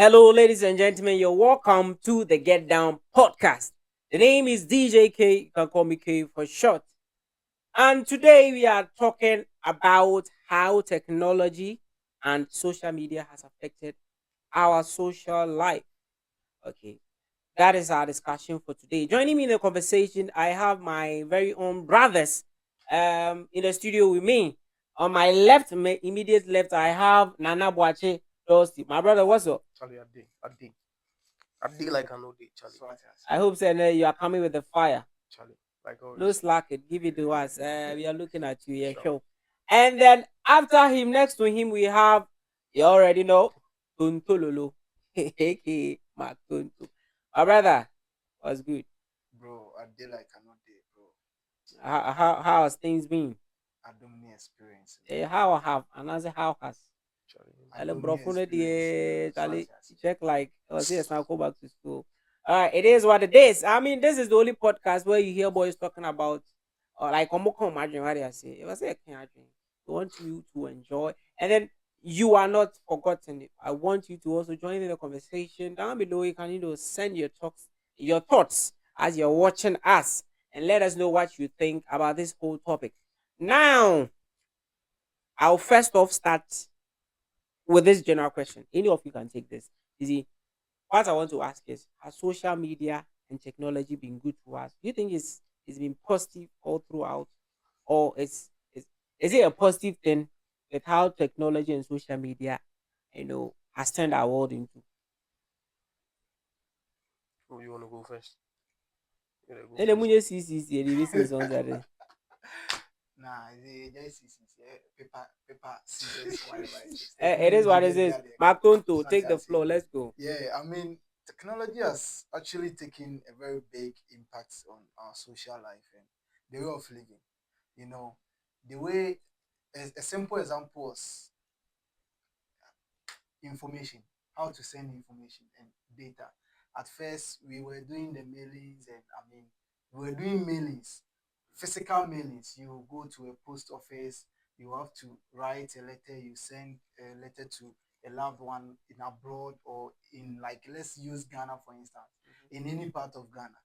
Hello, ladies and gentlemen. You're welcome to the Get Down podcast. The name is DJ K. You can call me K for short. And today we are talking about how technology and social media has affected our social life. Okay, that is our discussion for today. Joining me in the conversation, I have my very own brothers in the studio with me. On my left, my immediate left, I have Nana Boache Dusty. My brother, what's up? Charlie, I dig like I know day, Charlie. I hope so, you are coming with the fire. Charlie, like No always. slack it. Give it to us. We are looking at you. Yeah, Sure. sure. And then after him, next to him, we have, you already know, Tuntululu. Mark Tuntu. My brother, was good. Bro, I did like I know day, bro. How has things been? I don't need experience. How have, and I say, how has? Charlie. I Ele don't need brofone die experience. Charlie check like was yes now go back to school. It is what it is. I mean, this is the only podcast where you hear boys talking about or like imagine what they say. It was a we want you to enjoy and then you are not forgotten. I want you to also join in the conversation down below. You can send your thoughts as you're watching us and let us know what you think about this whole topic. Now, I'll first off start with this general question. Any of you can take this. You see, what I want to ask is, has social media and technology been good to us? Do you think it's been positive all throughout, or is it a positive thing with how technology and social media, has turned our world into? Who you wanna go first? You gotta go Ele first. munye CCC, ele listen songs are there. Nah, it's paper, scissors, whatever it is. It is what it is. Mark Tonto, take the floor. Let's go. Yeah, I mean, technology has actually taken a very big impact on our social life and the way of living. You know, the way a simple example was information, how to send information and data. At first, we were doing the mailings, and I mean, we were doing mailings, physical mailings. You go to a post office, you have to write a letter, you send a letter to a loved one in abroad or in, like, let's use Ghana for instance, in any part of Ghana.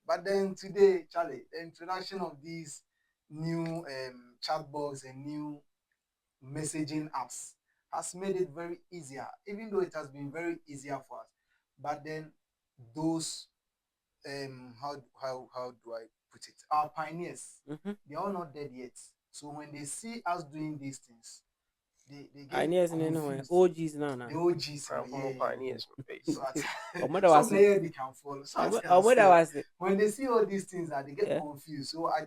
But then today, Charlie, the introduction of these new chatbots and new messaging apps has made it very easier, even though it has been very easier for us. But then those how do I put it? Our pioneers, Mm-hmm. they're all not dead yet. So when they see us doing these things, they I get near anywhere. confused. OGs now now. The OGs, I'm more yeah. pioneers, my So face. Omoda was some layer they can follow. So Omoda was when they see all these things that they get yeah. confused. So I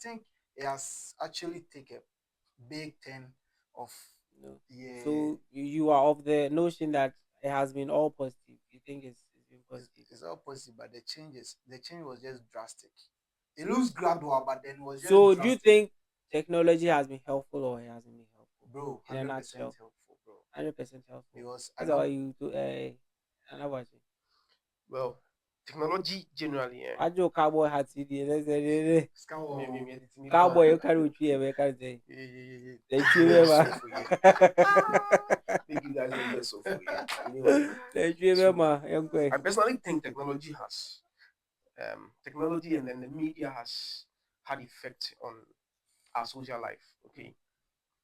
think it has actually taken a big turn of, No. yeah. So you are of the notion that it has been all positive. You think it's been positive. It's all positive, but the change was just drastic. It looks gradual, but then it was just So do you drastic. think technology has been helpful or it hasn't been helpful? Bro, In a 100% nutshell, helpful, bro. 100% helpful. Because I That's how know, you do. Another Well, technology generally, Ajo cowboy hat CD. Scout. Cowboy, you carry with you. You carry the yeah. the Yeah, so children. for you. Make you guys don't get so for you. Anyway, The children, so man. Young boy. I personally think technology and then the media has had effect on our social life. Okay,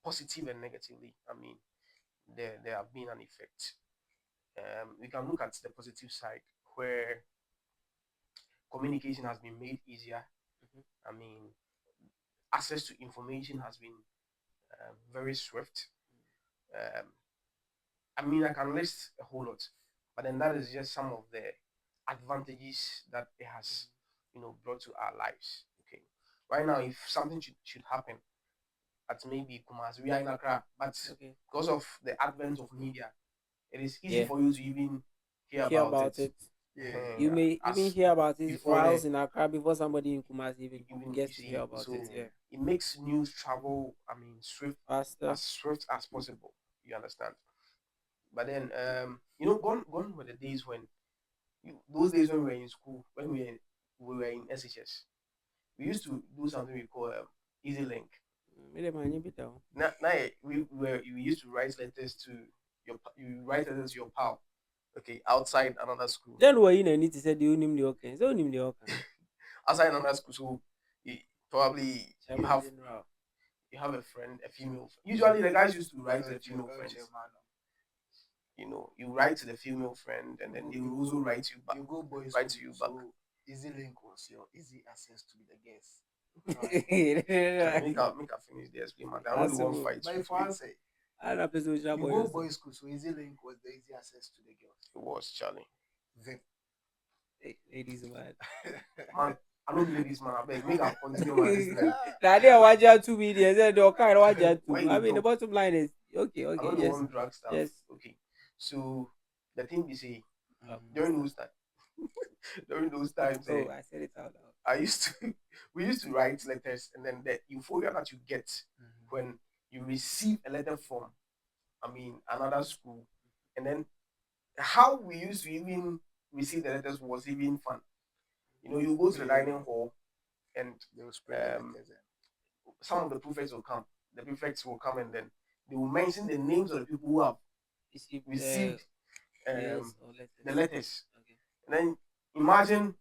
positive and negatively. I mean, there have been an effect. We can look at the positive side where communication has been made easier. Mhm. I mean, access to information has been very swift. Um, I mean, I can list a whole lot, but then that is just some of the advantages that it has, brought to our lives. Okay, right now, if something should happen at maybe Kumasi, we are in Accra, but Okay. because of the advent of media, it is easy Yeah. for you to even hear Hear about it. about it. Yeah. You may even As hear about it before whilst the in Accra before somebody in Kumasi even even you gets to hear see, about it. so Yeah. it makes news travel. I mean, Faster. swift as possible. You understand? But then, gone were the days when those days when we were in school, when we were in SHS, we used to do something we call Easy Link. Mire manye bit down. Now we used to write letters to you write letters to your pal. Okay, outside another school. Then were you need to say the unim the okay. So unim the okay. Outside another school, so you, probably Chairman General. you have a friend, a female. Usually the guys used to write to the female friends. You know, you write to the female friend, and then they will also write you back. You go boys Write to school, you back. so easy link was your easy access to the guests. Make a finish the explain matter. I don't want to fight. But if I say I don't know you go boys school, so easy link was the easy access to the girls. It was Charlie. Vim. Ladies man. Man, I don't believe this man. I beg, make a continue my business. Now they watch out 2 videos and they'll kind watch out Why 2. you I mean the talk? bottom line is I okay, don't yes. want drug stuff. Yes. Okay. So the thing we say Um, during those times, during those times, oh, I said it out loud. we used to write letters, and then the euphoria that you get when you receive a letter from, another school, and then how we used to even receive the letters was even fun. You know, you go to the dining hall, and They will spread the Um, letters some of the prefects will come. The prefects will come, and then they will mention the names of the people who have received yes, or the letters. Okay. And then imagine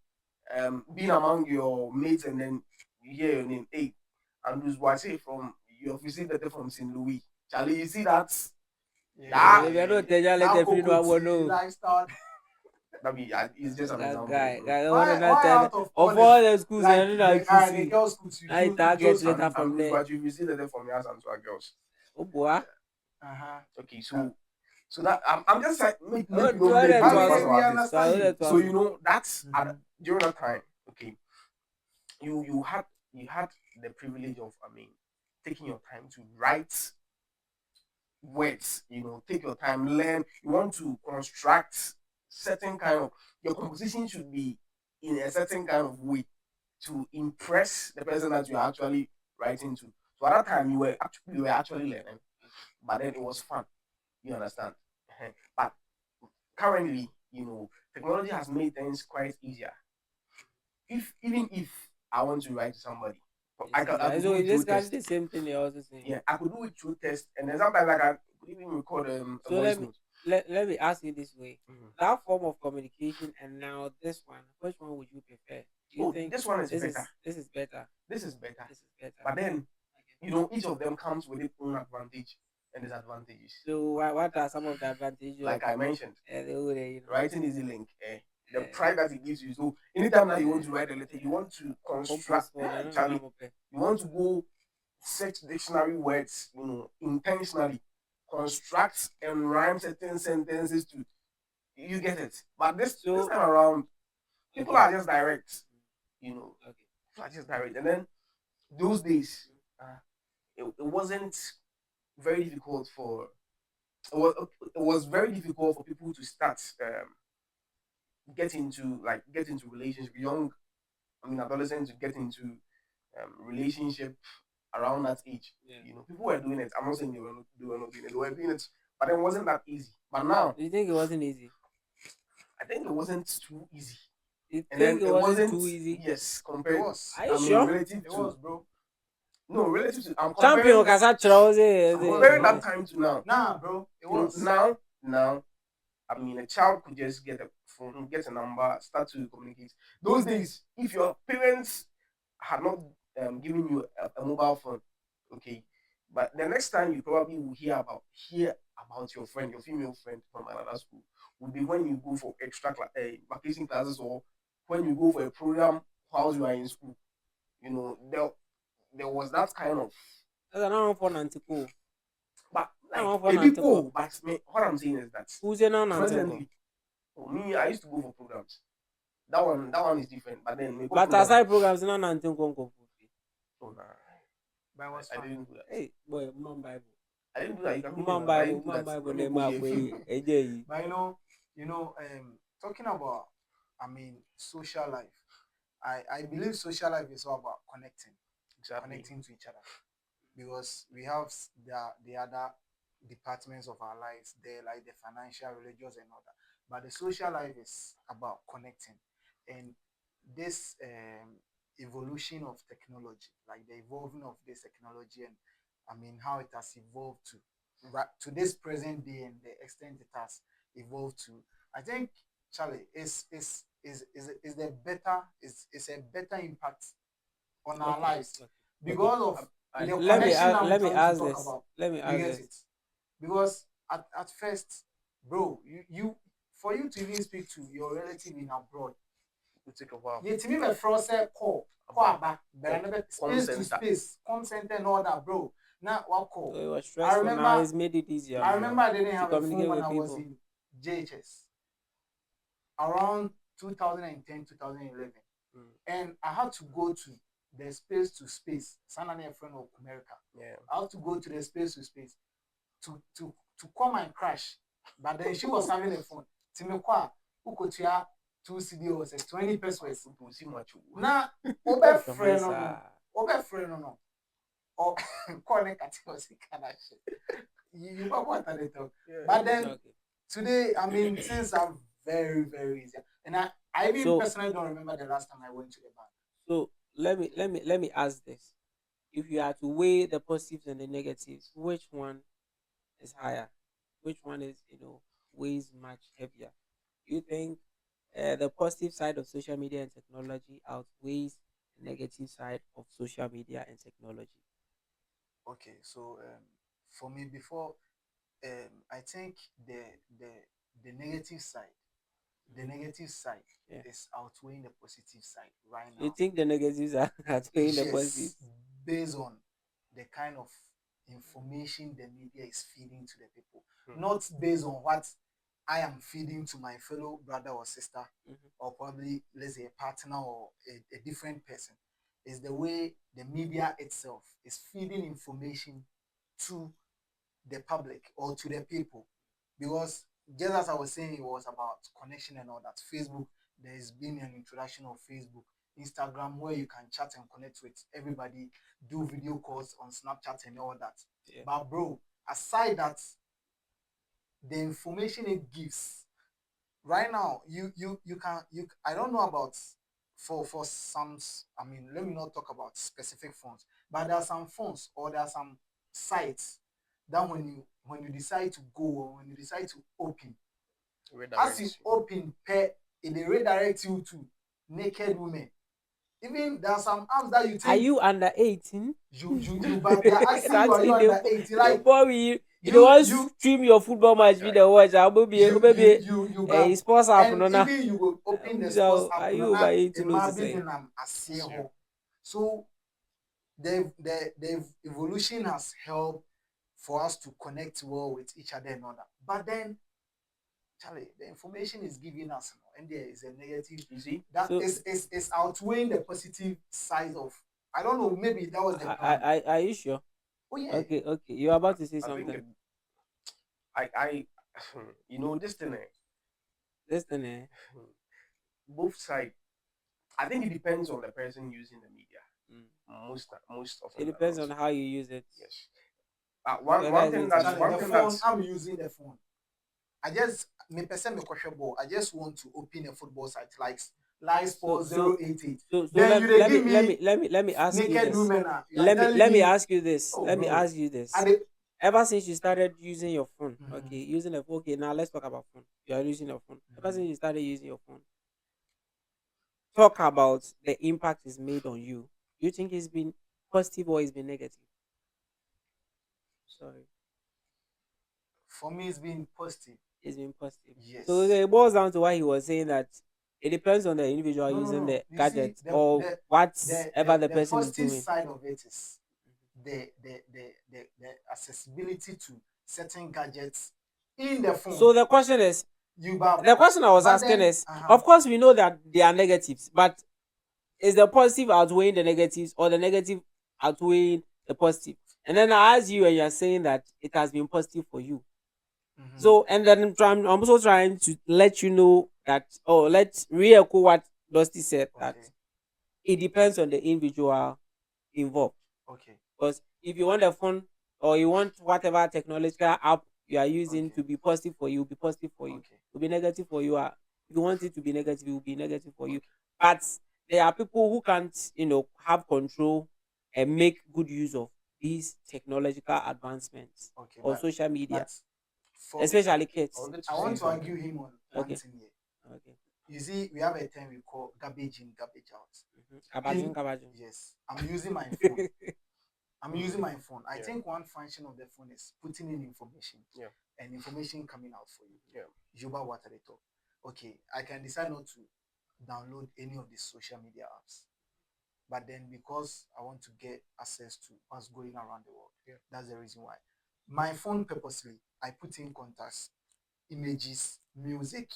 being among your mates, and then you hear your name. Hey, Andrews Boise from you have received letter from St. Louis. Charlie, you see that? Yeah, if you don't tell you let every no one know. lifestyle. It's just an That example. guy, bro. guy, Why one of out of all the schools, I don't know the how to girls' schools, you I do target just- letter from Andrews, there. but you received letter from your and two girls. Oh boy. Okay, so that I'm just like make Oh, you know, try make that you to know us. about We this. understand you. So you know that's Mhm. during that time. Okay, you had the privilege of taking your time to write words. You know, take your time, learn. You want to construct certain kind of your composition should be in a certain kind of way to impress the person that you are actually writing to. So at that time you were actually learning, but then it was fun. You understand? But currently, you know, technology has made things quite easier. Even if I want to write to somebody, I could So do it it's through basically text. the same thing you're also saying. Yeah, I could do it through text, and then sometimes I could even record a So voice note. let me ask you this way: Mhm. that form of communication and now this one, which one would you prefer? Do you Oh, think this one is this better. this is better? This is better. This is better. But then, you know, each of them comes with its own advantage and disadvantages. So what are some of the advantages? Like I mentioned, you know, writing easy link. The Eh. pride that it gives you. So anytime that you want to write a letter, you want to construct. compose for the- Charlie, you want to go search dictionary words, you know, intentionally construct and rhyme certain sentences to you get it. But this time around, people are just direct, you know. Okay. People are just direct. And then those days, it wasn't very difficult for it was very difficult for people to start get into relationship. Adolescents to get into relationship around that age. Yeah. You know, people were doing it. I'm not saying they were not doing it. They were doing it, but it wasn't that easy. But now, Do you think it wasn't easy? I think it wasn't too easy. You And then think it wasn't too easy? Yes, compared. It was. Are you sure? Relative It to was, bro. no, relative to I'm Champion comparing, Casa Charles. I'm comparing that time to now. Nah, bro. It You know, was. now, a child could just get a phone, get a number, start to communicate. Those days, if your parents had not given you a mobile phone, okay, but the next time you probably will hear about your friend, your female friend from another school, would be when you go for extra vacation classes, or when you go for a program while you are in school. You know, there was that kind of. That's another for Nantico. But No, like for a bit Nantico. cool, but what I'm saying is that Who's in on Nantico? presently, for me, I used to go for programs. That one is different. But then we go But program. aside programs, no Nantico. Oh, nah. But it was I fun. didn't do that. Hey, boy, Mom Bible. I didn't do that. You can Mom Bible, Mom Bible, name up. AJ. But talking about, social life. I believe social life is all about connecting to each other, because we have the other departments of our lives there, like the financial, religious, and all that. But the social life is about connecting, and this evolution of technology, like the evolving of this technology, and how it has evolved to this present day, and the extent it has evolved to. I think Charlie is the better is a better impact on our Okay. lives Okay. because of I the connection I'm Let me trying to ask talk this. about. Let me You ask get this. it? Because at first, bro, you for you to even speak to your relative in abroad, will take a while. the team first call aba, but space to space, com center and all that, bro. Now what So call? it was I stressful. Now remember it's made it easier I now remember I didn't to have a phone communicate when with I was people. in JHS around 2010, 2011. Mm. And I had to go to the space to space. San a friend of America. Yeah. I had to go to the space to space to come and crash. But then she was having a phone. Timekwa, Ukotia, 2 CD was 20 pesos. People see much. Now, Obe Come on, friend sir. no. Obe friend no. Or connect at was kind of shit. You know what I talk. But then Okay. today, I mean, things are very, very easy. And I even So personally don't remember the last time I went to the bank. so let me ask this. If you are to weigh the positives and the negatives, which one is higher? Which one is, weighs much heavier? You think the positive side of social media and technology outweighs the negative side of social media and technology? Okay, so for me, before I think the the the negative side, the negative side Yeah. is outweighing the positive side right You now. think the negatives are outweighing the Yes, positives? based on the kind of information the media is feeding to the people, Hmm. not based on what I am feeding to my fellow brother or sister, Mhm. or probably let's say a partner or a different person. Is the way the media itself is feeding information to the public or to the people. Because just as I was saying, it was about connection and all that. Facebook, there's been an introduction of Facebook, Instagram, where you can chat and connect with everybody, do video calls on Snapchat and all that. Yeah. But bro, aside that, the information it gives right now, you can you I don't know about for some. I mean, let me not talk about specific phones, but there are some phones or there are some sites that when you decide to go or when you decide to open, as you Redirects you. open pair, it dey redirect you to naked women. Even there are some apps that you Are think you under 18? you but they are asking you, That are you thing under 18? they Like bore you. You don't you want to you stream your football match with Right. the watch. I will be maybe you a bab. sports app And no na. even you go open the sports So app are no you over na, 18 it to might be say? then I'm aseɛ Sure. hɔ. So the evolution has helped for us to connect well with each other and all that. But then, Charlie, the information is giving us, and there is a negative. You see? That So is outweighing the positive side of. I don't know. Maybe that was the plan. are you sure? Oh yeah. Okay, okay. You're about to say I think something. I you know this thing. Listen, eh? Both sides. I think it depends on the person using the media. Mm. Most often It than depends not. on how you use it. Yes. Whether One it's thing going to that's Charlie, be one the thing phone. that's I'm using the phone. I just me person me question ball. I just want to open a football site like Live so Sports so 088. so Then let, you they let me give let me me let me ask you naked this. women. You are telling Let me me, ask you this. oh Let me bro, ask you this. and they, Ever since you started using your phone, Mhm. okay, using a phone. Okay, now let's talk about phone. You are using your phone. Ever since you started using your phone, talk about the impact it's made on you. Do you think it's been positive or it's been negative? Sorry, for me it's been positive. it's been positive. So Yes. it boils down to why he was saying that it depends on the individual No, no, using no. the You see, gadget or whatever the the person is positive doing. side of it is the accessibility to certain gadgets in the phone. So the question is, You bab. the question I was But asking then, is, of course we know that there are negatives, but is the positive outweighing the negatives or the negative outweighing the positive? And then I ask you, and you're saying that it has been positive for you. Mhm. So, and then I'm also trying to let you know that, or let's re-echo what Dusty said, that Okay, it depends on the individual involved. okay, Because if you want a phone or you want whatever technological app you are using okay, to be positive for you, be positive for you. okay, To be negative for you, if you want it to be negative, it will be negative for you. okay, But there are people who can't, have control and make good use of these technological advancements okay. on social media, But for especially kids. I wanted I to want say to something. argue him on one Okay. thing here. Okay. You see, we have a term we call garbage in, garbage out. Kabajin, kabajin. Yes, I'm using my phone. I'm using my phone. I Yeah. think one function of the phone is putting in information. Yeah. And information coming out for you. Yeah. Juba what are they talk? Okay, I can decide not to download any of these social media apps. But then because I want to get access to what's going around the world, Yeah. that's the reason why. My phone purposely, I put in contacts, images, music,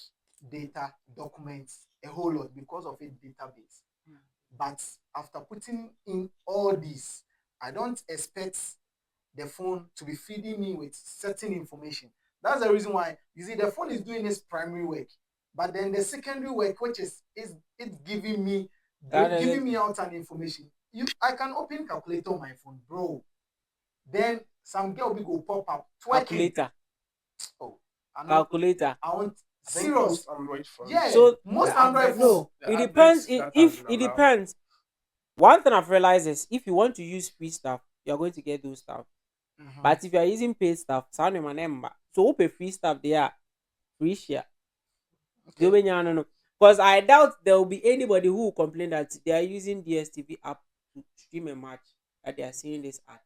data, documents, a whole lot because of a database. But after putting in all this, I don't expect the phone to be feeding me with certain information. That's the reason why you see the phone is doing its primary work, but then the secondary work, which is it's giving me giving me out an information. I can open calculator on my phone, bro. Then some girl will go pop up twerking. Calculator. Oh, I know. Calculator. I want I think serious. most Android phones. Yeah. So most the Android adverts- phones. No, the it depends. adverts that If has it been allowed. depends. One thing I've realized is if you want to use free stuff, you're going to get those stuff. Mhm. But if you are using paid stuff, sound my name. So open free stuff, they are free share. Okay. Because I doubt there will be anybody who will complain that they are using DSTV app to stream a match that they are seeing this ads.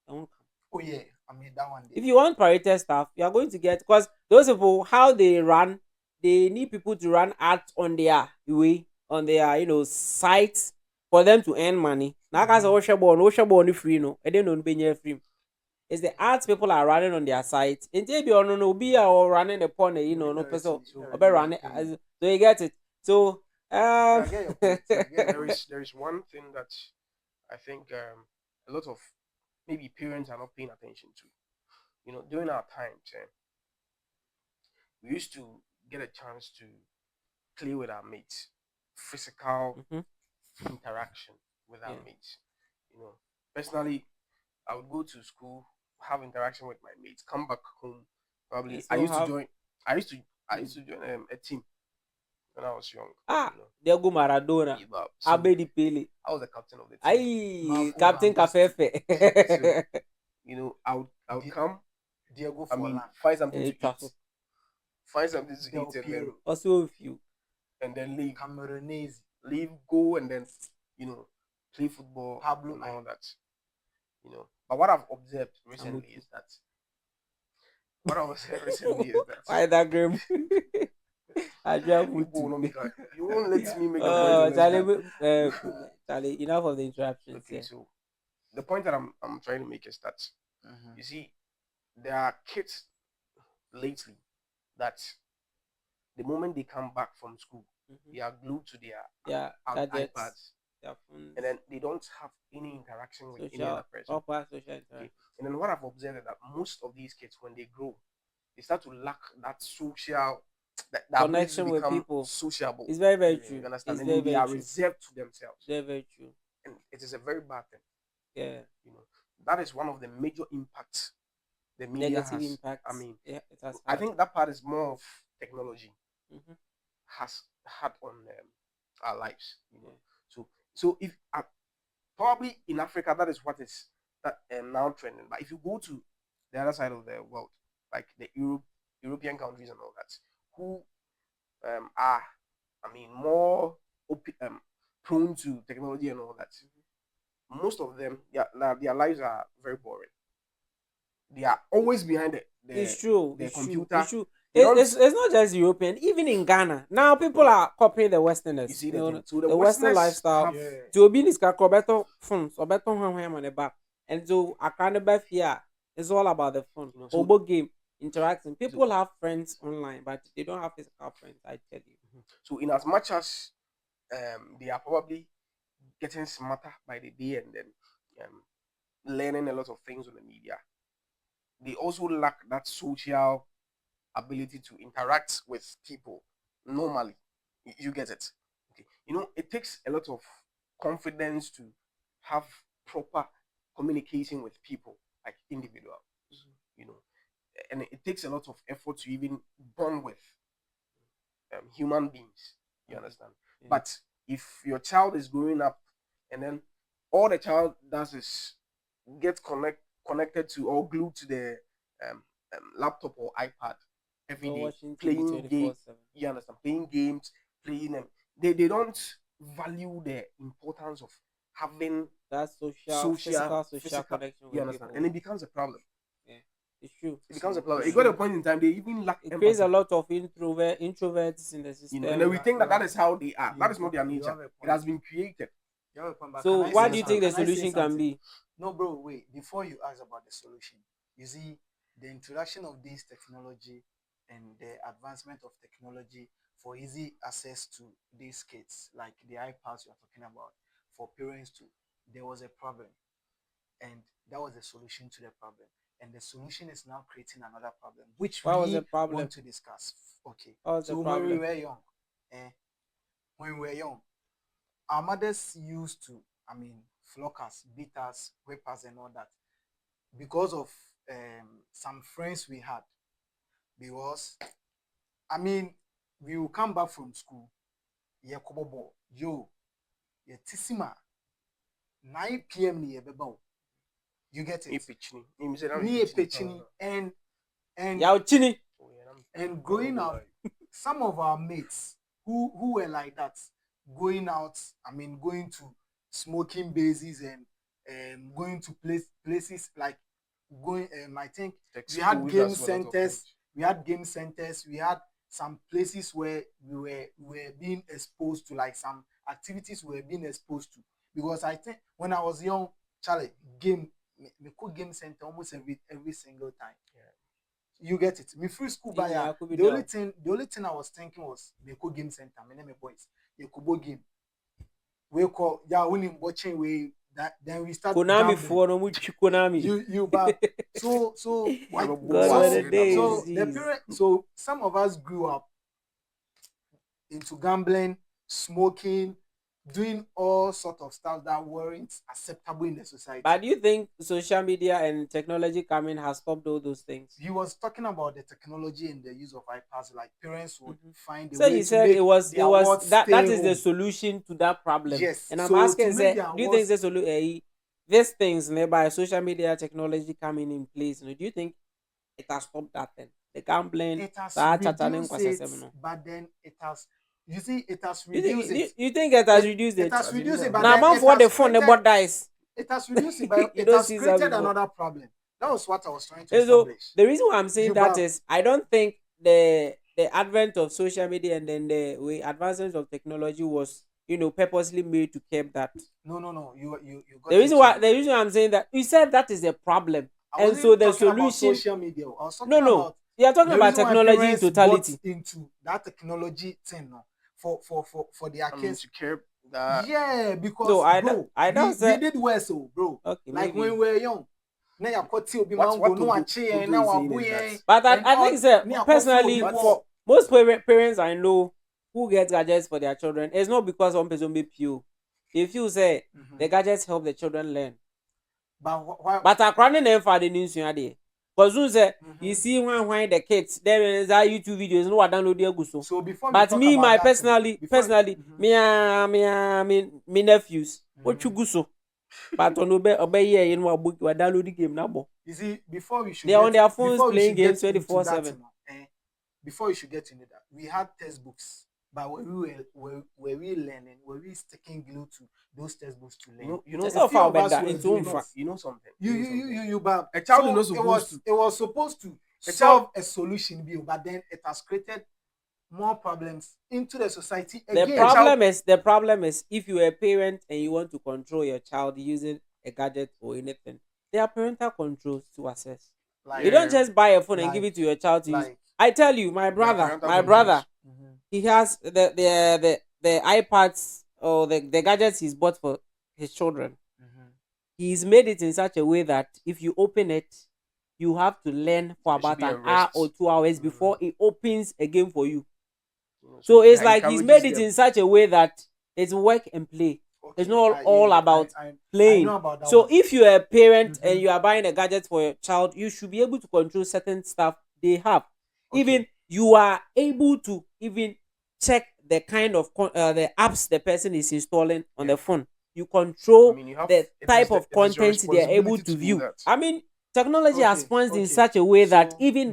They won't come. Oh yeah, I mean that one. If you want pirated stuff, you are going to get, because those people how they run, they need people to run ads on their way, on their sites for them to earn money. Now guys are Oshaborn free no, I don't know be free. It's the ads people are running on their site. And maybe on no be or running upon a no person or run it. So you get it. So I get your point. I get your there point. is one thing that I think a lot of maybe parents are not paying attention to. During our times, we used to get a chance to play with our mates, physical Mhm. interaction with our Yeah. mates. Personally, I would go to school, have interaction with my mates, come back home. Probably, And I still used to have- join. I used to join a team when I was young. there go Maradona, So Abedi Pele. I was the captain of the team. Aye, Marco Captain Van Basten. Kafefe. I would Di- come. Diego I mean, Forlan. find something to Trust. eat. Find something to Del eat, Piero. Also with you. and then leave. Cameronese. Leave, go, and then play football Pablo and all Mari. that. But what I've observed recently is that. Why that game? I drive You with go, no, you. make you won't let me make the point. Charlie, enough of the interruptions. Okay, Yeah. so the point that I'm trying to make is that you see, there are kids lately that the moment they come back from school, they are glued to their Yeah, gadgets, iPads, their phones, and then they don't have any interaction with any social, other person. proper social interaction. Okay. And then what I've observed is that most of these kids, when they grow, they start to lack that social, that ability Connection to with become people. sociable. It's very, very true. You understand? It's And very, then they very are true. reserved to themselves, Very, very true. and it is a very bad thing. Yeah. That is one of the major impacts the media Negative has. impact. I mean, yeah, it has. I think that part is more of technology Mhm. has had on our lives. Yeah. So if probably in Africa, that is what is that now trending. But if you go to the other side of the world, like the European countries and all that, who are, I mean, more prone to technology and all that, most of them, their lives are very boring. They are always behind It's true. the It's true. computer. It's true. They don't- It's not just European. Even in Ghana, now people are copying the Westerners. You see You the know, thing. So the Western Westerners lifestyle. have- Yeah. To be in this better phones or better on the back, and so I can't be fear. It's all about the phone. So- Obo game interacting. People have friends online, but they don't have physical friends. I tell you. So in as much as they are probably getting smarter by the day and then learning a lot of things on the media, they also lack that social ability to interact with people normally. You get it? Okay. It takes a lot of confidence to have proper communication with people, like individuals. And it takes a lot of effort to even bond with human beings. You understand? Yeah. But if your child is growing up and then all the child does is get connected to or glued to the laptop or iPad, every Or day, watching TV playing 24/7. games. You understand? Playing games, playing them. They don't value the importance of having That social, physical physical. connection You with understand? people. And it becomes a problem. Yeah, it's true. It becomes a So- problem. It's It got a true. point in time they even lack It creates empathy. a lot of introverts in the system. You know, and then we Yeah, think that yeah. that is how they are. You That is not their have a nature. point. It has been created. You have a point, but So, can I what say do you think the something? Can I say solution can something? be? No, bro, wait. Before you ask about the solution, you see, the introduction of this technology and the advancement of technology for easy access to these kids, like the iPads you're talking about, for parents to, there was a problem, and that was the solution to the problem. And the solution is now creating another problem, which What was we the problem? want to discuss. Okay. What was the So when we problem? were young, when we were young, our mothers used to, flog us, beat us, whip us, and all that because of some friends we had. Because, we will come back from school, yeah, kobobo, yo, yeah, tisima, 9 p.m. ni yebeba. You get it? Ni epechini, and Yao chini. and going out, some of our mates who were like that, going out, going to smoking bases and going to places like going, I think we had game centers, we had some places where we were being exposed to, like some activities we were being exposed to. Because I think when I was young, Charlie, me could game center almost every single time. You get it. Me free school by Yeah, I could be the only down. thing I was thinking was me could game center. My name is boys. You could go game. We call winning watching we that then we start Konami gambling. for no much Konami. You but so God, like, what were the so days. the parent, so some of us grew up into gambling, smoking, doing all sort of stuff that weren't acceptable in the society. But do you think social media and technology coming has stopped all those things? He was talking about the technology and the use of iPads. Like parents would find a So way he to said make it was their wards that stay is the home. solution to that problem. Yes, And I'm so asking, to say, make their do you wards- think these things by social media technology coming in place? Do you think it has stopped that then? The gambling, It has that reduced chatting, it, but then it has. You see, it has you think reduced it. you think it has reduced it? It has reduced it, but Now, then man, it for the has phone, the created- bot dies. It has reduced it, but You it don't has see some created people. another problem. That was what I was trying to And so establish. the reason why I'm saying You that have- is I don't think the advent of social media and then the advancement of technology was purposely made to keep that. No. You got The reason why I'm saying that you said that is a problem, I and wasn't so the talking about solution. social media. I was talking No, about you are talking the about reason why technology in parents totality. bought into that technology thing, no, for their kids. to curb that. Yeah, because No, I bro, don't- I don't we say- did well, so bro. Okay, Like maybe. when we were young. Now you got obi What mango, no Togo- achi, Togo now is saying abu is that- yen. But and I all- think sir, me akɔ personally, food for most parents I know who get gadgets for their children, it's not because one person be pure. If you say Mhm. the gadgets help the children learn, But why? but I can't name for the news there. Because you say you Mhm. see when the kids there is that YouTube videos no what download there go so. So before we But talk me, about my that personally, thing, before- Mhm. me nephews, what you Mhm. go so. But on obey here in what book you download the game now. You see, before we should They're get, on their phones before we playing should get games into 24/7. that, before you should get into that, we had textbooks, but were we learning? Were we sticking glue to those textbooks to learn? You know, It's a not few far of us better were into doing unfa. it. you know something. But A child is not it supposed was to. it was supposed to A solve a solution, but then it has created more problems into the society The again. problem is if you're a parent and you want to control your child using a gadget or anything, there are parental controls to access. Like, You don't just buy a phone and give like- it to your child to use. like, I tell you, my parental brother, mhm. he has the iPads or the gadgets he's bought for his children. Mhm. He's made it in such a way that if you open it, you have to learn for There should about be a an hour rest. or 2 hours before it opens again for you. You know, So it's it like he's encourages made it them. in such a way that it's work and play. Okay, It's not I- all yeah, about I playing. know about that So one. if you're a parent and Mhm. you are buying a gadget for your child, you should be able to control certain stuff they have. Okay. Even you are able to even check the kind of the apps the person is installing on the phone. You control I mean, you have- the it is type the- of it is your content they are able responsibility to to do view. that. I mean, technology has Okay, advanced in okay. such a way that So, even mhm.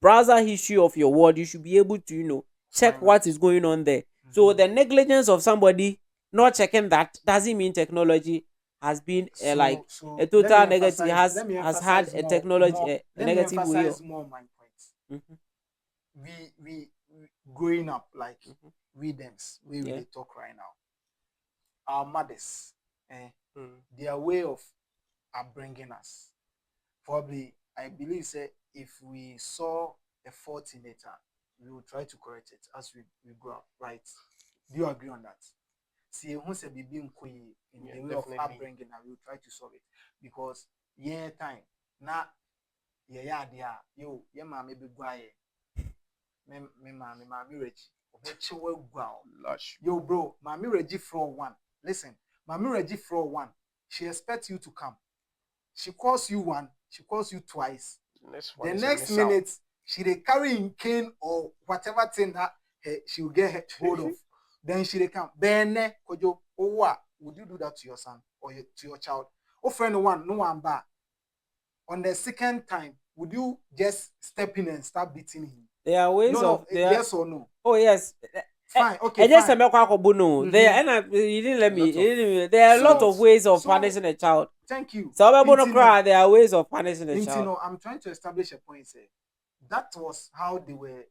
browser history of your world, you should be able to, check Find what out. is going on there. So Mhm. the negligence of somebody not checking that doesn't mean technology has been like So a let me total negative, emphasize. Let me has had emphasize a more. technology More. a Let me negative way emphasize of. more my points. Mhm, We growing up like mhm. we thems we Yeah. really talk right now. Our mothers, Mm. their way of upbringing us. Probably, I believe, say if we saw a fault in it, we will try to correct it as we grow up. Right? Do you agree on that? See, who's a baby in Yeah, the way of definitely. upbringing, and we will try to solve it because yeah, time now. Yeah, yo, yeah, mommy be quiet. Me, mommy, Reggie. Lush. Yo, bro, mommy Reggie floor one. Listen, mommy Reggie floor one. She expects you to come. She calls you one. She calls you twice. The next one The is a next missile. minute, she dey carry in cane or whatever thing that she will get hold of. Then she dey come. Bene kojo owa. Would you do that to your son or to your child? Oh, friend one, no one back. On the second time, would you just step in and start beating him? There are ways No, of there. yes or no? Oh yes. Fine, I okay, just fine. no. There and you didn't let A me. lot of- You didn't, there are a lot So- of ways of so- punishing a child. Thank you. So Intino- cry. There are ways of punishing a child. Intino, I'm trying to establish a point here. That was how they were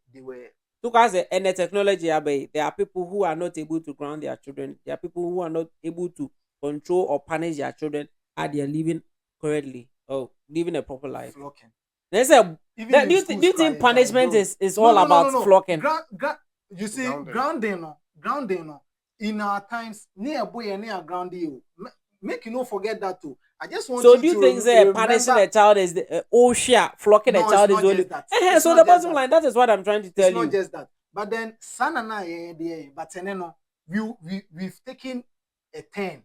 Look at and the technology, there are people who are not able to ground their children. There are people who are not able to control or punish their children as they are living correctly or living a proper life. flocking. There's a Even that, in do you schools, think cry, punishment bro. is No, all no, no, about no, no. flocking? You see, Grounding. grounding, no. In our times, near boy and near grounding you. Make you not forget that too. I just want So you do you to think say remember. punishing a child is the flocking No, a child it's is not only just that. Eh, It's so not the just bottom that. line, that is what I'm trying to tell It's you. not just that. But then, Sanana, but then, we've taken a turn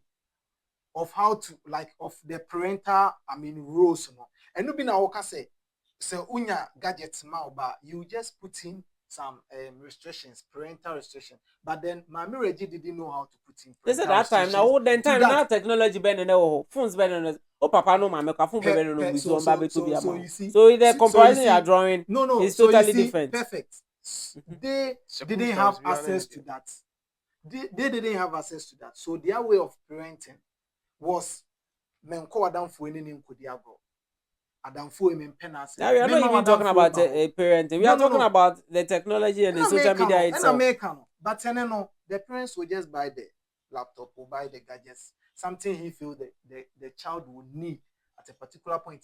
of how to of the parental, rules, and no be na waka say unya gadgets ba you just put in some restrictions, parental restriction. But then Mami Reggie didn't know how to put in They said parental that time now, restrictions then to time that. now technology ben and phones ben and papa no mama phone ben no So you see, so the so comparison you you are see- drawing no, is so you totally see, different. perfect. Mhm. They didn't Circumstance have behind access it. to that. They didn't have access to that. So their way of parenting was menko adamfo ni nkodi agro. Adamfo em penance. Now we are not even talking about parenting. We No, are no, talking no. about the technology and the social media itself. But the parents will just buy the laptop or buy the gadgets, something he feel the child will need at a particular point.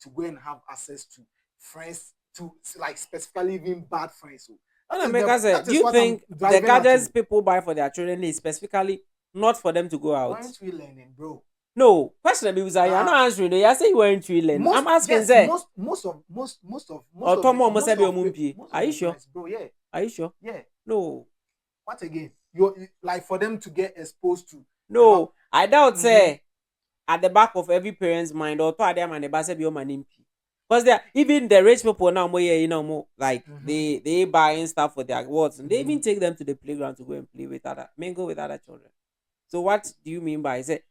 To go and have access to friends, to like specifically even bad friends. So And America said, do you think the gadgets people buy for their children is specifically not for them to go out? weren't we learning, bro? No, question because you're not answering. You say you weren't really learning. I'm asking, yes, say. most of Are you sure? bro, yeah. Are you sure? Yeah. No. What again? You like for them to get exposed to. No, I doubt say at the back of every parent's mind or to them and the base be your because they are, even the rich people now more more like they buying stuff for their wards and they even take them to the playground to go and play with mingle with other children. So what do you mean by say?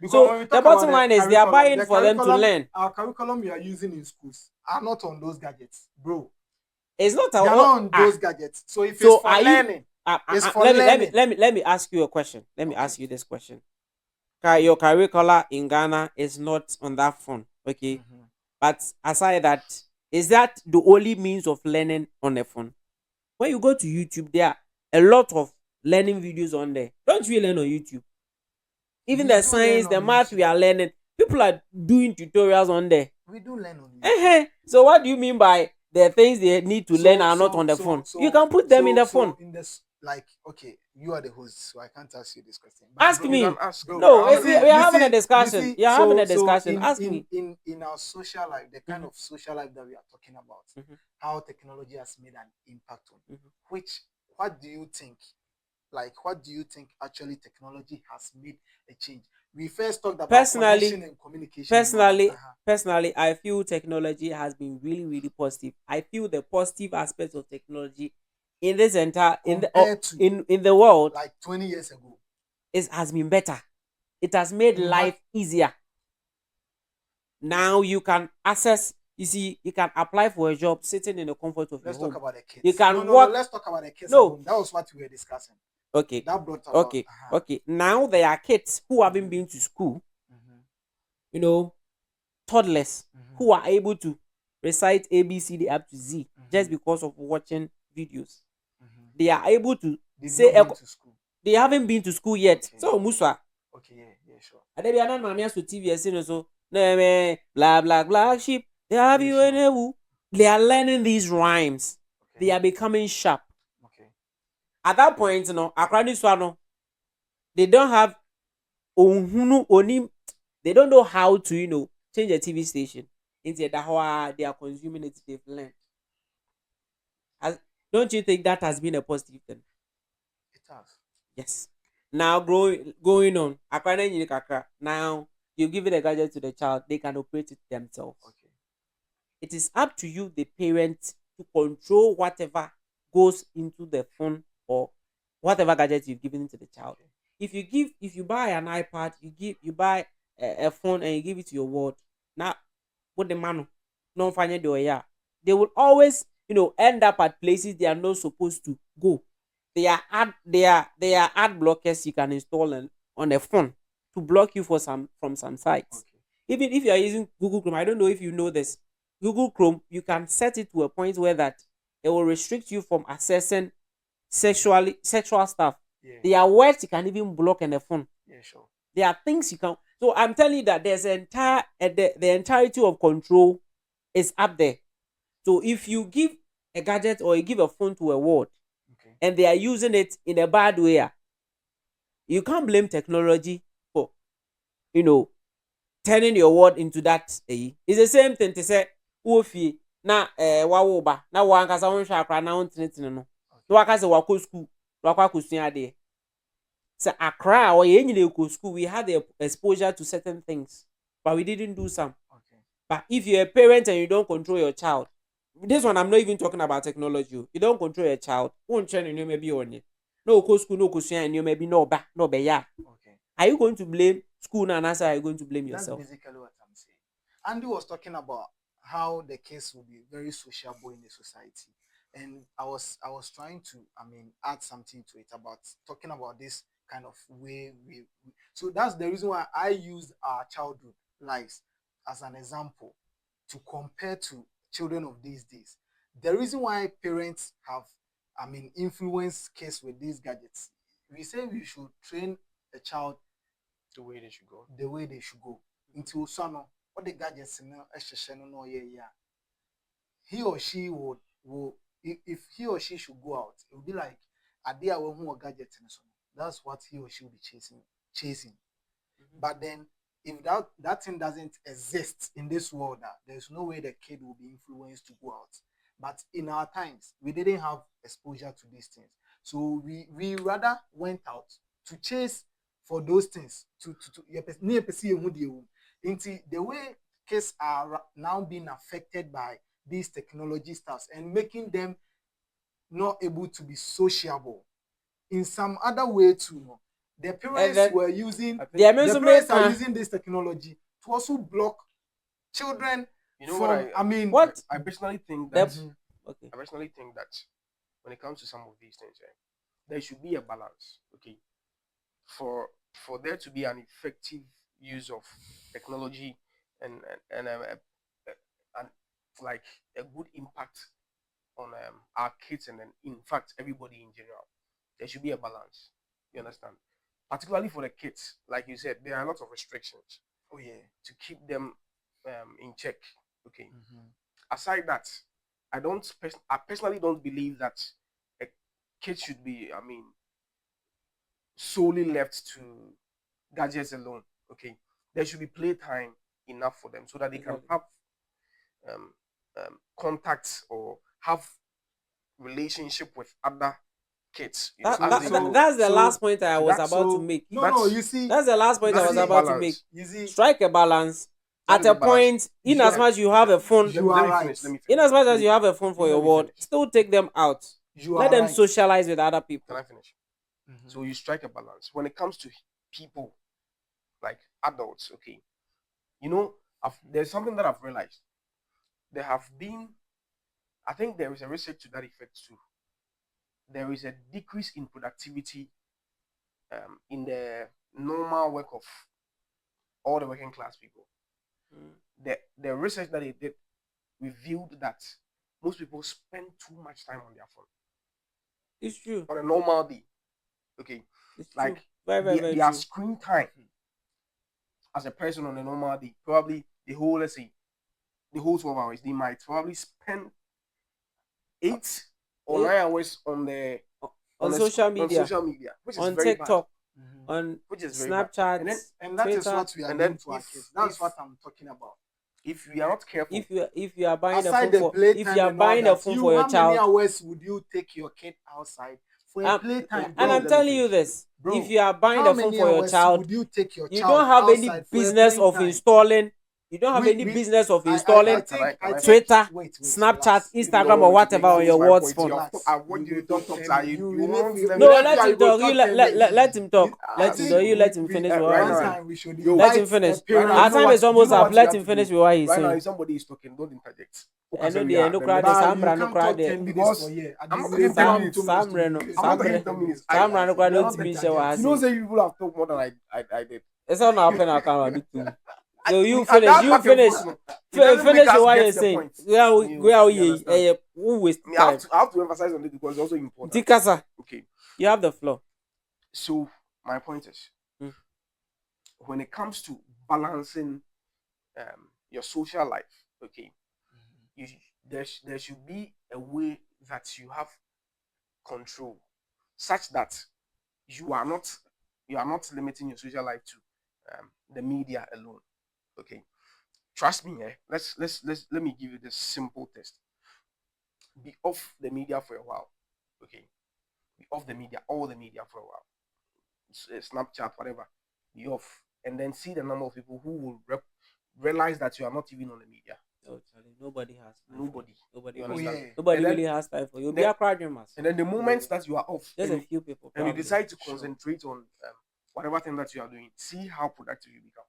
So the bottom line is they are buying for them to learn. Our curriculum we are using in schools are not on those gadgets, bro. It's not they are not on those gadgets. So if it's for learning, it's for learning. Let me ask you a question. Let me ask you this question. Your curriculum in Ghana is not on that phone, okay? But aside that, is that the only means of learning on a phone? When you go to YouTube, there are a lot of learning videos on there. Don't you learn on YouTube? Even the science, the math we are learning, people are doing tutorials on there. We do learn on YouTube. So what do you mean by the things they need to learn are not on the phone? You can put them in the phone. In this, like, okay, you are the host, so I can't ask you this question. Ask me. Bro. No, we are having a discussion. You are having a discussion. Ask me. In our social life, the kind of social life that we are talking about, how technology has made an impact on. What do you think? Like, what do you think actually technology has made a change? We first talked about connection and communication. Personally, I feel technology has been really, really positive. I feel the positive aspects of technology in this entire in the world, like 20 years ago, has been better. It has made life easier. Now you can access You see, you can apply for a job sitting in the comfort of Let's your talk home. about the kids. You can No, work. let's talk about the kids at No. home. That was what we were discussing. Okay. That brought about. Okay. Okay. Now there are kids who haven't been to school, you know, toddlers who are able to recite ABCD up to Z just because of watching videos. They are able to They've say not been to school. they haven't been to school yet. Okay. So Musa. Okay, yeah, sure. And then we are not mammy to TV so blah blah blah sheep. They have Yeah, you sure. in a woo. They are learning these rhymes. Okay. They are becoming sharp. Okay. At that point, Akrani Swano, they don't have they don't know how to, change a TV station into how they are consuming it, they've learned. Don't you think that has been a positive thing? It has. Yes. Now going on, now you give it a gadget to the child, they can operate it themselves. Okay. It is up to you, the parent, to control whatever goes into the phone or whatever gadget you've given to the child. Okay. If you buy an iPad, you buy a phone and you give it to your ward. Now, what the man no find the they will always, end up at places they are not supposed to go. They are ad blockers you can install on a phone to block you from some sites. Okay. Even if you are using Google Chrome, I don't know if you know this. Google Chrome, you can set it to a point where that it will restrict you from accessing sexual stuff. Yeah. There are words you can even block on the phone. Yeah, sure. There are things you can. So I'm telling you that there's the entirety of control is up there. So if you give a gadget or you give a phone to a ward, Okay. and they are using it in a bad way, you can't blame technology for, turning your word into that. It's the same thing to say, Wofi, na wawoba, na wankasa wonhwa akra na wontenetene no. So wakase wako school, wakwa kusua de. So akra or ye nyina go school, we had the exposure to certain things, but we didn't do some. Okay. But if you're a parent and you don't control your child, this one I'm not even talking about technology. You don't control your child. Won't train you maybe on it. No go school, no kusua, and you maybe no be ya. Okay. Are you going to blame school now? And are you going to blame yourself? That's basically what I'm saying. Andy was talking about how the kids will be very sociable in the society, and I was trying to add something to it about talking about this kind of way so that's the reason why I used our childhood lives as an example to compare to children of these days. The reason why parents have influenced kids with these gadgets, we say we should train a child The way they should go. Until son what the gadgets no he or she would if he or she should go out, it would be like a day who gadgets in son. That's what he or she will be chasing. But then if that thing doesn't exist in this world, there's no way the kid will be influenced to go out. But in our times, we didn't have exposure to these things, so we rather went out to chase for those things to the way kids are now being affected by these technology stuffs and making them not able to be sociable in some other way too. The parents were using using this technology to also block children. You know from, what I personally think that Okay. I personally think that when it comes to some of these things, there should be a balance. Okay. For there to be an effective use of technology and like a good impact on our kids and then in fact everybody in general, there should be a balance. You understand? Particularly for the kids, like you said, there are a lot of restrictions. Oh yeah. To keep them in check. Okay. Aside that, I personally don't believe that a kid should be, solely left to gadgets alone. Okay, there should be playtime enough for them so that they can have contacts or have relationship with other kids. That's the last point I was about to make. You see, that's the last point I was about to make. You see, strike a balance. At a point, in as much you have a phone, in as much as you have a phone for your ward, still take them out. Let them socialize with other people. Can I finish? So you strike a balance when it comes to people, like adults. Okay, there's something that I've realized. there have been, I think there is a research to that effect too. There is a decrease in productivity in the normal work of all the working class people. The research that they did revealed that most people spend too much time on their phone It's true. on a normal day. Okay, It's like true. Very their true. screen time as a person on a normal day, probably the whole, let's say, the whole 12 hours, they might probably spend 8 or 9 hours on the On social media, which is on very bad. TikTok, Mhm. on Which is very bad. Snapchat, And that is Twitter. what we are And doing then to our if- kids. That's if- what I'm talking about. If we are not careful, If you are buying a Aside phone the for playtime if you are and all buying a that, phone you, for your how many child, hours would you take your kid outside for a Um, playtime? and bro? I'm let me telling you finish. this: Bro, if you are buying how a phone many for your hours child, would you take your you child don't have any outside for a business of playtime? installing. You don't have We- any we- business of I installing think- Can I Twitter, wait, Snapchat, relax. Instagram, No, or whatever on finish your my What's point. phone. Relax. I want you to talk. You want them No, to- let him talk. You let him talk. Let him see, talk. You let him finish what right he's now, saying. Time we should Yo, Let invite him finish. a parent. Right now, Our you know time what- is you almost know up. what you Let have him to finish do. with what he's Right now, saying. if somebody is talking, don't interject. I know we the are- no the crowd. next- But Sam you Rano can't crowd talk there. 10 minutes Because for here. At I'm least not you taking have 10 two minutes. minutes Sam to Reno. do it. I'm not taking 10 minutes. Sam I- Rano crowd you are don't not mean a say what I You know, say. say people have talked more than I did. It's not open account do too. So you And finish. that You back and finish. forth, it doesn't Finish make us what get you're the saying. point. We understand? who waste I time. have to emphasize on it because it's also important. Dikasa, Okay, you have the floor. so my point is, Mm. when it comes to balancing your social life, okay, there should be a way that you have control, such that you are not limiting your social life to the media alone. Okay, trust me. Let me give you this simple test. Be off the media for a while. Okay, be off the media, all the media for a while. Snapchat, whatever, be off, and then see the number of people who will realize that you are not even on the media. Oh, Charlie, nobody has time. Nobody. Nobody. You Oh, understand? yeah. Nobody And then- really has time for you. Be then- a crowd dreamers. And then the moment that you are off, Just a and few people. you Probably. decide to Sure. concentrate on whatever thing that you are doing, see how productive you become.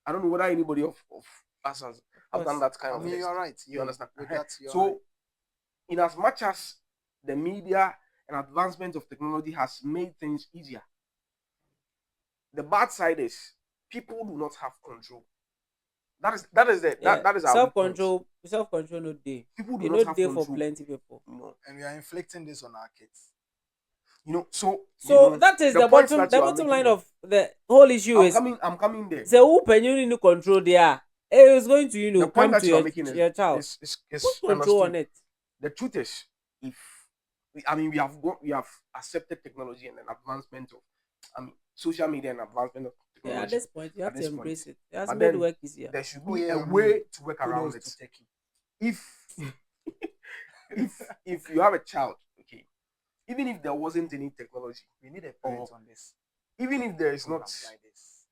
I don't know whether anybody of us has have done that kind I of mean, test. you're right. You understand? With that, you're So, right. in as much as the media and advancement of technology has made things easier, the bad side is people do not have control. That is our weak point. Self control no day. People do You not know have day control. for plenty people. You know, And we are inflicting this on our kids. so That is the points bottom. that The you are bottom making- line of the whole issue is I'm coming there. the who pen you need to control there. It is going to The point come that to you are your, making your child. is Put control on understood. it. The truth is, we have accepted technology and an advancement of social media and advancement of Yeah, technology. at this point, you have At to this embrace point. it. It has But made then work easier. There should Oh, be yeah, a I mean, way to work around Kudos it. to Turkey. If you have a child, okay, even if there wasn't any technology, We need a parent Oh. on this. even if there is program not, like this.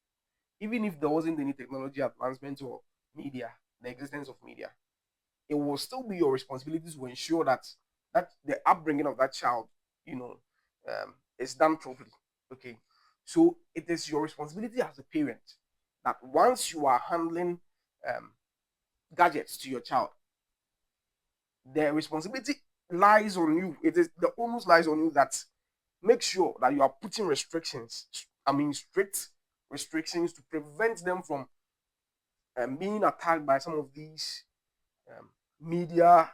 even if there wasn't any technology advancement or media, the existence of media, it will still be your responsibility to ensure that the upbringing of that child, is done properly. Okay, so it is your responsibility as a parent that once you are handling gadgets to your child, the responsibility lies on you. It is the onus lies on you that make sure that you are putting restrictions. I mean, strict restrictions to prevent them from being attacked by some of these media,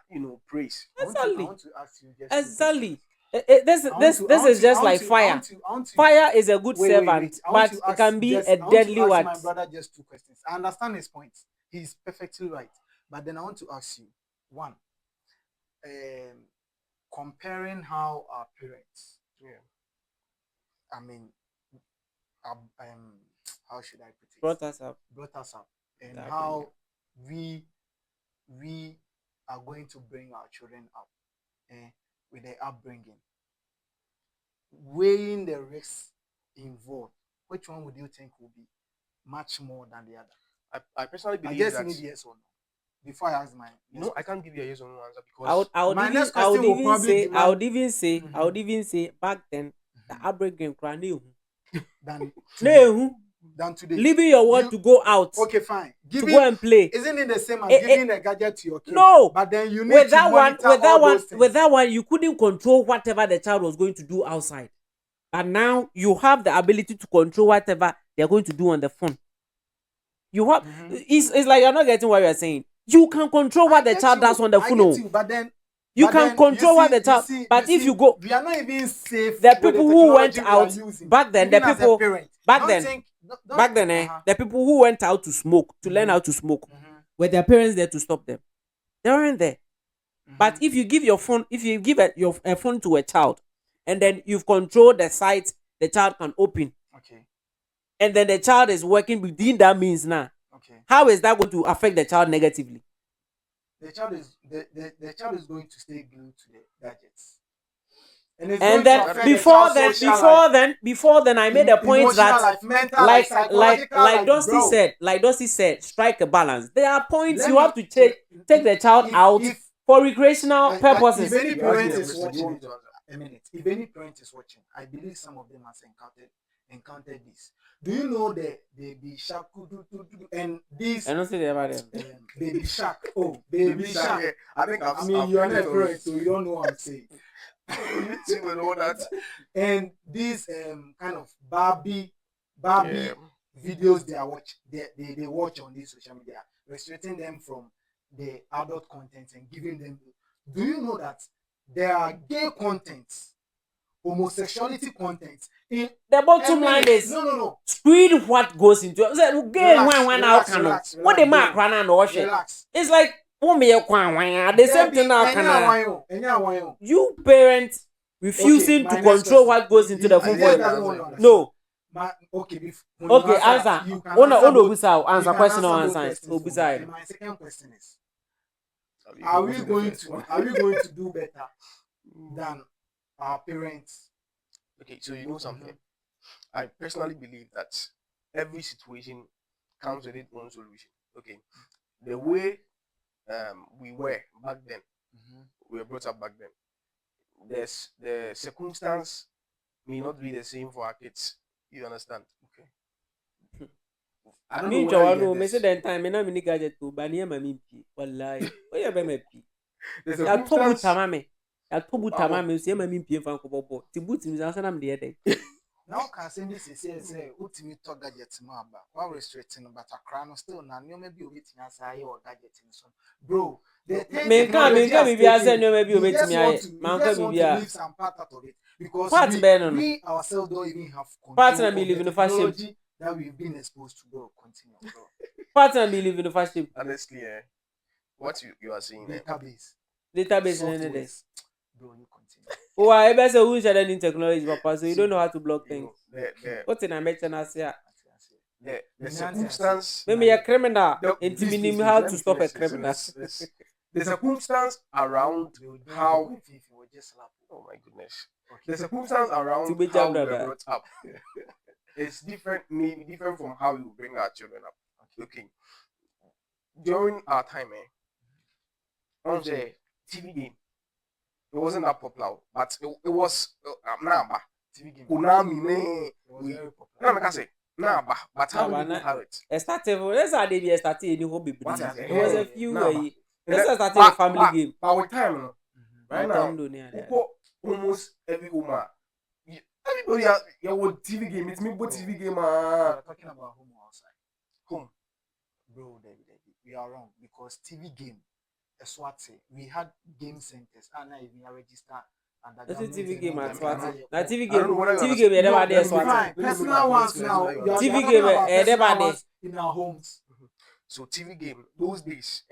praise. I Exactly. want to ask you just two Exactly. questions. This is just like fire. Fire is a good Wait, servant, I want but to it ask can be just- a I want to deadly ask one. my brother just two questions. I understand his point. He's perfectly right. But then I want to ask you one. Comparing how our parents, I mean, how should I put it? Brought us up. Brought us up, and The how we are going to bring our children up with their upbringing. Weighing the risks involved, which one would you think will be much more than the other? I personally I believe just that need yes or no before I ask my. I can't give you a yes or no answer I would My even, next I would question will even probably say, demand- I would even say, Mhm. back then, the Mhm. upbringing cry nehu. Than Nehu. than today. Leaving your work to go out. Okay, fine. To go and play. Isn't it the same as Eh, giving a gadget to your kid? No. But then you need With to that one, monitor with that all one, those things. with that one, you couldn't control whatever the child was going to do outside. But now you have the ability to control whatever they're going to do on the phone. You have it's like you're not getting what you're saying. You can control what the child does on the phone. You, but then you can control what the child. But if you go, we are not even safe. the people who went out back then, the Even as a people parent. back Don't then, think- don't- back then, the people who went out to smoke, to learn how to smoke, were their parents there to stop them? They weren't there. But if you give your phone, if you give a phone to a child, and then you've controlled the site the child can open, Okay. and then the child is working within that means now, Okay. how is that going to affect the child negatively? The child is going to stay glued to the gadgets. it's going And to then affect the before child's then, social before life, then, I made a point emotional that life, mental like life, psychological life, Dusty bro. said, strike a balance. There are points Let you me- have to take the child out if- for recreational purposes. If any You parent ask me a is question, you watching, want me to answer? a minute. If any parent is watching, I believe some of them has encountered this. Do you know the baby shark and this I don't see about them. baby shark? Oh, baby shark. yeah. I think I mean, you're not a parent, so you don't know what I'm saying. You two will know that. And these kind of Barbie videos they are they watch on this social media, restricting them from the adult content and giving them. Do you know that there are gay contents, homosexuality contents in The bottom line is no. screen what goes into it. Say, gay one out Relax, what the mark relax, run and wash it. Relax. It's like the same thing now. Can You parents refusing Okay, to my next control question. what goes into the phone. Yeah, for that's you. what I No. Okay, Okay, answer. Answer question or answer. And my second question is: Are we going to do better than our parents? Okay, so you know something. I personally believe that every situation comes with its own solution. Okay, the way we were back then, we were brought up back then. The circumstance may not be the same for our kids. You understand? Okay. I don't Me know whether you no, get me this. say that time me na me ni gadget to ba ni ma mi pi. Wallahi. O ye be me pi. The Ya to circumstance- buta me. Ya to buta me so ye ma mi pi fan ko bobo. Ti buti mi san na me de dey. Now can say this say ultimate to gadget mamba. While restricting but a crown still na you maybe obetimi asay or gadget in so. Bro, the Me can me be as no maybe obetimi aye. Man can ko bi bia. leave some part out of it because Part be no. we ourselves don't even have control Part na of me the live in the fashion. technology that we've been exposed to. Bro, continue, bro. Partner be live in the first shape. Honestly, what you are saying, Database. Database and anything. Softwares. Bro, you continue. Oh, I better say who should in technology, papa, so you don't know how to block you things. know, What in I mention as here? the circumstance, Maybe a criminal. No, And please, meaning please, how let to me stop a finish this. criminal. The circumstance around how. Oh my goodness. The circumstance around To be how we were brother. brought up is different, maybe different from how we bring our children up. Okay. During our time, on the TV game, it wasn't that popular, but it was Naba, TV game. Konami, It was we very popular. no, I can say Naba, but how Naba, many people have it? I started, that's how they be started in the whole baby. What is it? There was a few Naba. way. This is started a family game. But with time, no, right now, Nintendo near there. almost every woman, everybody has your TV game. It's me, but TV game. We are talking about home or outside. Home. Bro, we are wrong because TV game, Eswati, we had game centers and now even register. That's a TV game at Swati. Now Now TV I don't know whether game, you TV game, you never there Fine, Swati. personal ones now. You are TV talking game, about personal everybody. ones in our homes. So TV game, those days,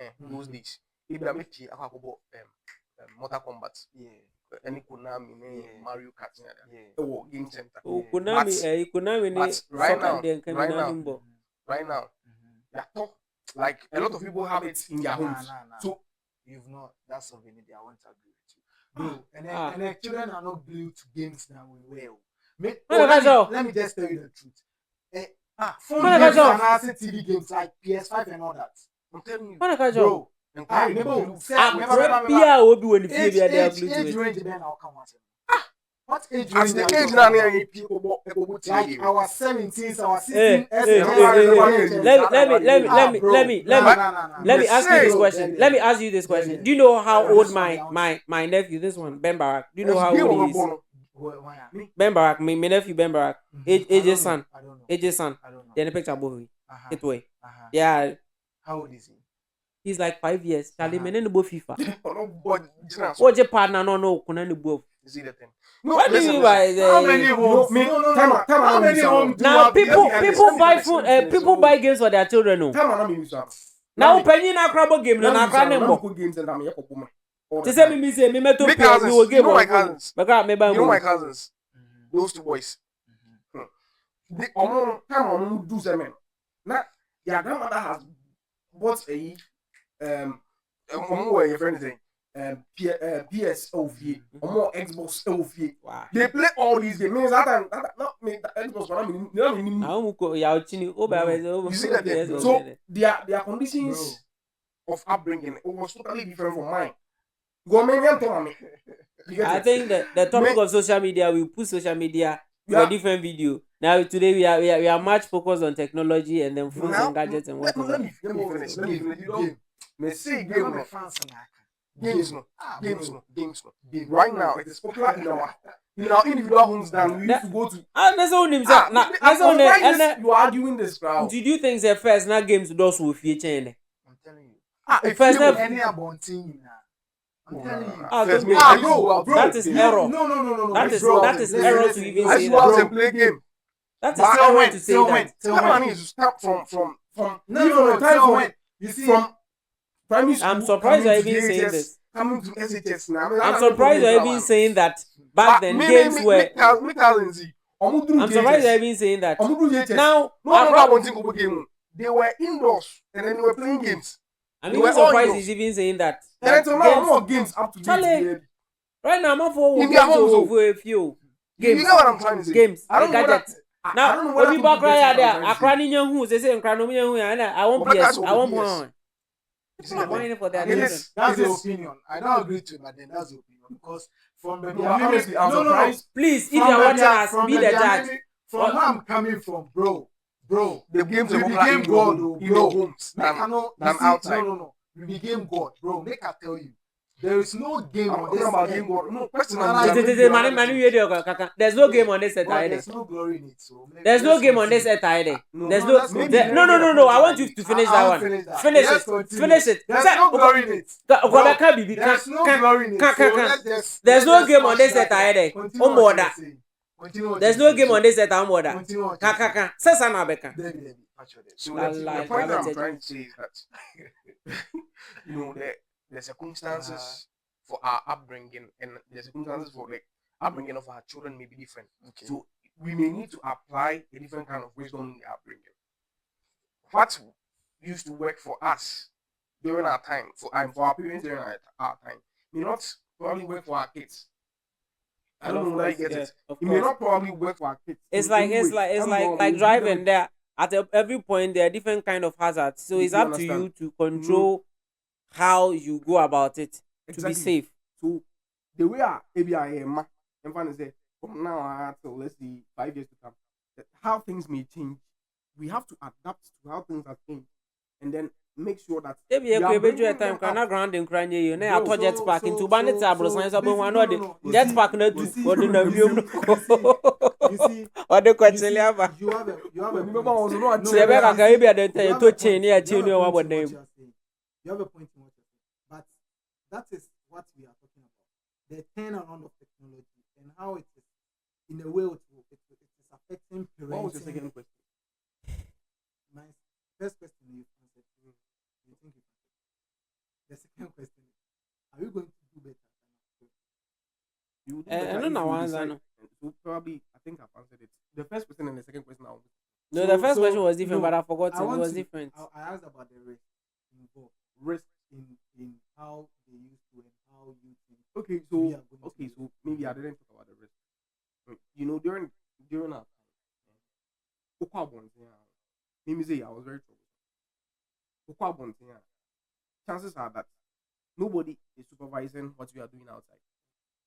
if I make it, I have about Mortal Kombat, any Konami, Mario Kart, oh, game center. Oh, Konami, but right now, soccer then coming out number. Right now, like a lot of people have it in their homes. So You've not, that's something that I want to agree with you. Bro, and then children are not glued to games now well. Let me just tell you the truth. Phone games and also TV games like PS5 and all that. I'm telling you, Bro, Pia will be when the age they are glued to range it. then I'll come once. What age As range the are you age talking now, about? people Like our 17s, our 16s, Hey, let me ask you this question. Let me ask you this question. Do you know how old my nephew, this one, Ben Barak, do you know how old he is? Ben Barak, my nephew Ben Barak, AJ's son. I don't know. AJ's son. I don't know. Then the picture above Uh-huh. it way. Uh-huh. Yeah, How old is he? he's like 5 years. Charlie, Uh-huh. men no FIFA. But What je partner no kuna no bo. you see the thing. What do you mean by How many the homes? How many homes do now have people the- buy phone people buy games for their children no. Now penny na crabo game na akra nembo. They say me say me meto Me play me cousins, will you game know my on. cousins. Because me buy You know my mo. cousins, those two boys. The time do semen. Now your grandmother has bought a your friend thing. PS OV or more Xbox OV. Wow. They play all these games. Means that time not me the Xbox one. Na mu ko ya ochini o ba we You see that thing? So their conditions of upbringing was totally different from mine. Government told me. I think that the topic of social media, we put social media for Yeah. a different video. Now today we are much focused on technology and then phones and gadgets and let whatever. me finish. Let me finish. You don't. Me say Game game no. Games no. Games no. Right now, it is popular in our individual homes than we used to go to. That's all himself. Now that's all. And you are arguing this crowd. did you think the first na games those will feature in? I'm telling you. If First you- time- Any abonting now. I'm telling you. Ah, First, don't me, go. I used to go out. That is No, error. No. That is Bro, that is listen, error listen, to even I say used to go out that. and play game. That is But error to say till that. when? That money is start from No, time till from when? You see, from primary school. I'm surprised you're coming to even saying DHS, this. Coming to SHS now. I'm surprised you're even saying that back then games were. Me cousins. I'm surprised you're even saying that. Now, No, game. They were indoors and then they were playing games. I'm they even were all surprised indoors. he's even saying that. And that until now, games- more games up to Charlie, date. right now, I'm not for In their games homes, over a few You games. get what I'm trying to say? Games, I don't know gadgets. whether- I Now, don't know when whether people people cry get out what there, I'm trying I to cry say. in your who they say, I cry no who I want But that's PS, what I want PS. one. You see People are that thing? buying it for their It children. is- that's it the is- opinion. I don't agree to it, but then that's the opinion because from the No, honestly, I'm no. surprised. Please, if From you're the watching bia- us, from be the judge. beginning- From where I'm coming from, bro. The games We are popular became in your God, home, oh, in bro. your homes Make I than know, than you see, outside. No. We became God, bro. Make I tell you, there is no game I'm on talking this about earth. game God. No, question. No, no, I'm no, saying- There's no game on this set Bro, either. there's no glory in it. So There's no let's game on this continue. set either. No, There's no, no. that's maybe- there- No. I want you to finish that I'll one. finish that. Finish Let's it. continue. Finish it. There's Say- no glory in it. Rebecca Bibi, There's no can- glory in it. can- So can- let's just. There's let's no just game on squash this that set either. down. Continue what Omoda. you're saying. Continue what There's you're no game saying. on this set. Omoda. Continue what you're saying. Kaka. Say sana beka. Debbie. So La- the la- point that la- I'm trying to say is that the circumstances for our upbringing and the circumstances for the upbringing of our children may be different. Okay. So we may need to apply a different kind of wisdom in the upbringing. What used to work for us during our time, for our parents during our time, may not probably work for our kids. I don't know whether you get it. Of It may course. not probably work for our kids. It's in like any it's way. like it's Come like on, like we driving don't- there. At every point, there are different kind of hazards. So it's You up to you understand? to control how you go about it to be Exactly. safe. So the way I am, I'm trying to say from now until let's see 5 years to come, that how things may change, we have to adapt to how things have changed, and then make sure that Ebi we ekwe are ebeju bringing time them kra na up. ground nkra nye yo na Bro, ato jet park into ba ne ta abro san so be wan no de you jet see- park na you tu see- o de na you wiem see- no you see- o de ko You see, chele aba you have a Remember, I was not se be ka ka ebi ade you te have to a chain point- ya you chain have a no wa point bo in what dem you are saying. You have a point in what you're saying. But that is what we are talking about. The turnaround of technology and how it is, in a way, it is affecting parenting. What was your second question? My first question you answered. You think you answered. The second question is, are you going to do better? You would do Eh, better no, if no, you answer, decide- no. So probably, I think I've answered it. The first question and the second question now. no So- the first so- question was different no, but I forgot I it want was to- different. I asked about the risk involved Risk. in how they used to and how you think. Okay, we so are going to okay, do so maybe I didn't talk about the risk. You know, during our time, maybe say I was very troublesome. Chances are that nobody is supervising what we are doing outside.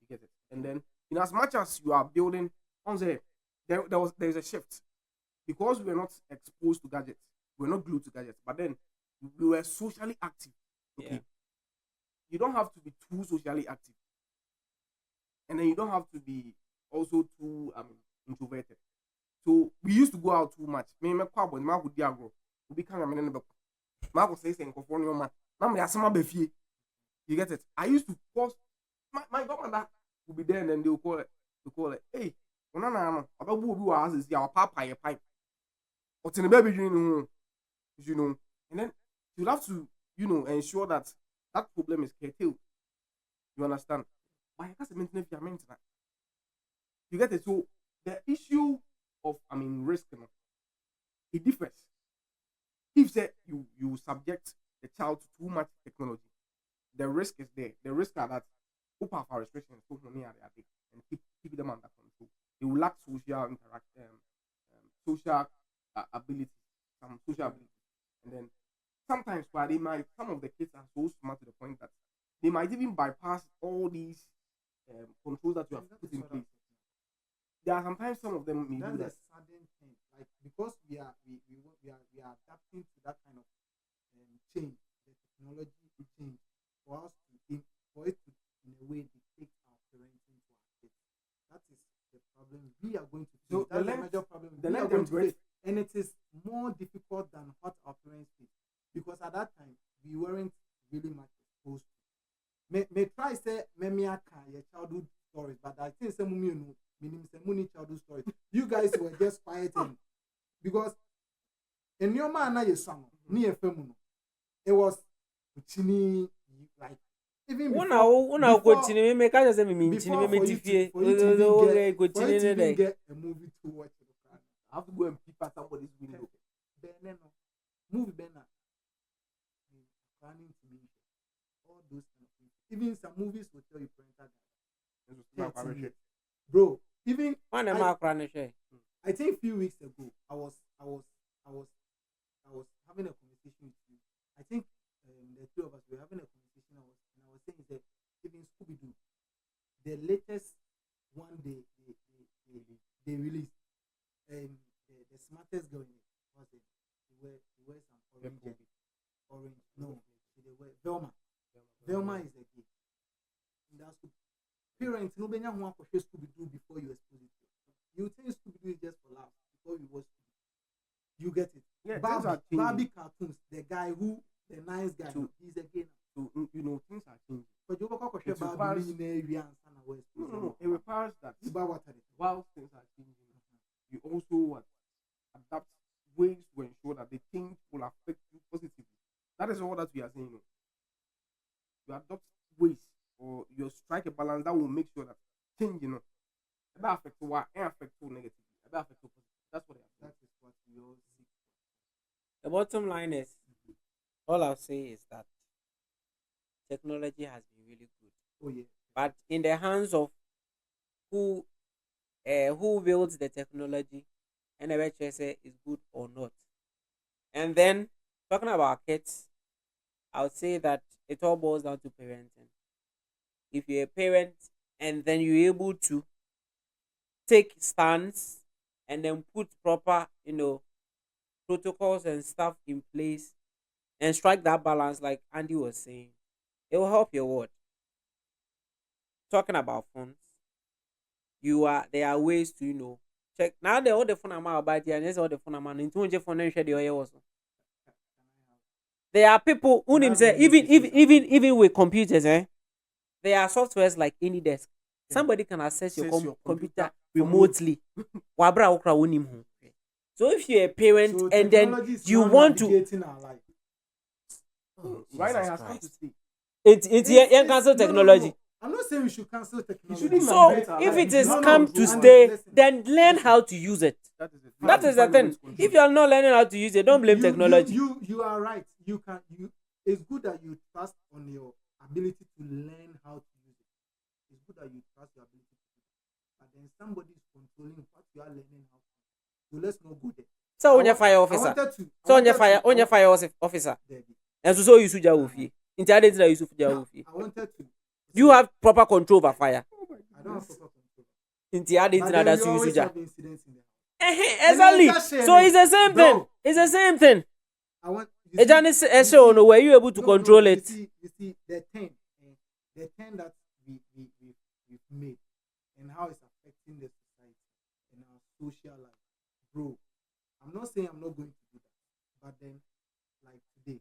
You get it? And then in as much as you are building, there's a shift because we were not exposed to gadgets, we were not glued to gadgets, but then we were socially active. Okay, Yeah. you don't have to be too socially active, and then you don't have to be also too introverted. So we used to go out too much. Me kwabo ni mako diagro. Obi kan amene be. Mako say nkofo no ma. Na me asema be fie. You get it? I used to force my godmother would be there and then they will call it. Hey, ona na no. Obabu obi wa house see our papa ye pipe. But in the baby you know. And then you have to, ensure that that problem is curtailed. You understand? But you can't maintain your maintenance. You get it? So the issue of risk, it differs. If say you subject the child to too much technology, the risk is there. The risk are that open for restrictions, so many are there, and keep them under control. They will lack social interaction, social ability, some social ability, and then sometimes where some of the kids are so smart to the point that they might even bypass all these controls that you have put in place. There are sometimes some of them may do That's that. a sudden thing, like because we are adapting to that kind of change, the technology change for us for it to in a way dictate our parenting to our kids. That is the problem we are going to face. So That's the the major problem the we are length going and to face, and it is more difficult than what our parents did because at that time we weren't really much exposed to. May try say me your childhood stories, but I think some meaning say childhood stories. You guys were just quiet and because in your man you song near femuno. It was chini like even Una continue me ka say me before me for you tifie. for you to even get, for you Continue to even there. get a movie to watch. I have to go and peep at somebody's window. Movie Benna. Planning to me. All those kind of things. Even some movies will tell you parental guidance. 13 years. Bro, even Man am akra share. I think a few weeks ago, I was having a conversation with you. I think the two of us were having a conversation. I was saying that even Scooby Doo, the latest one they released, the smartest girl in it was it. They wear some orange. No, they wear Velma. Velma is a gay. And that's parents no benya who for Scooby Doo before you expose it. You think Scooby Doo is just for laughs before you watch Scooby. You get it? Yeah, Barbie cartoons, the guy the nice guy, he's a gay now. So things are changing. But you go It requires- No, it requires that while things are changing, you also adapt ways to ensure that the change will affect you positively. That is all that we are saying. You adopt ways or you strike a balance that will make sure that change, that affects what and affects you negatively. That affects you positively. That's what they are saying. That is what we all see. The bottom line is, all I'll say is that technology has been really good, Oh yeah. but in the hands of who builds the technology, and the say is good or not. And then talking about kids, I would say that it all boils down to parenting. If you're a parent and then you're able to take stands and then put proper, protocols and stuff in place and strike that balance, like Andy was saying, it will help your word. Talking about phones, there are ways to check now the all the phone I'm about here and there's all the phone I'm into the phone and share the oil also. There are people who name say even with computers, there are softwares like AnyDesk. Somebody can access your Access your computer computer remotely. Wabra okra wonim ho. So if you're a parent So and then technology is you now want to navigating our life. Right now, it Jesus has come to Christ. stay. It's It's- cancel no, technology. no. I'm not saying we should cancel technology. shouldn't So migrate our if life. it is No, no, come no, to no, stay, listen. then learn how to use it. That is it. That is the thing. If you are not learning how to use it, don't blame technology. You are right. It's good that you trust on your ability to learn how to use it. It's good that you trust your ability to do it. But then somebody is controlling what you are learning how to do. So let's not go there. So on I your fire I officer. wanted to- I So on your wanted fire to- on your fire officer. Debbie, And so you should wofi. Interdate that you should wofi. I wanted to. You have proper control over fire. I don't have proper control. Into adding But to then that we always suja. have incidents in there. Exactly. just share So it. it's the same Bro, thing. It's the same thing. I want. Ejani SEO, no, were you able to control it? You see the thing that we've made and how it's affecting the society and our social life, bro. I'm not saying I'm not going to do that, but then like today,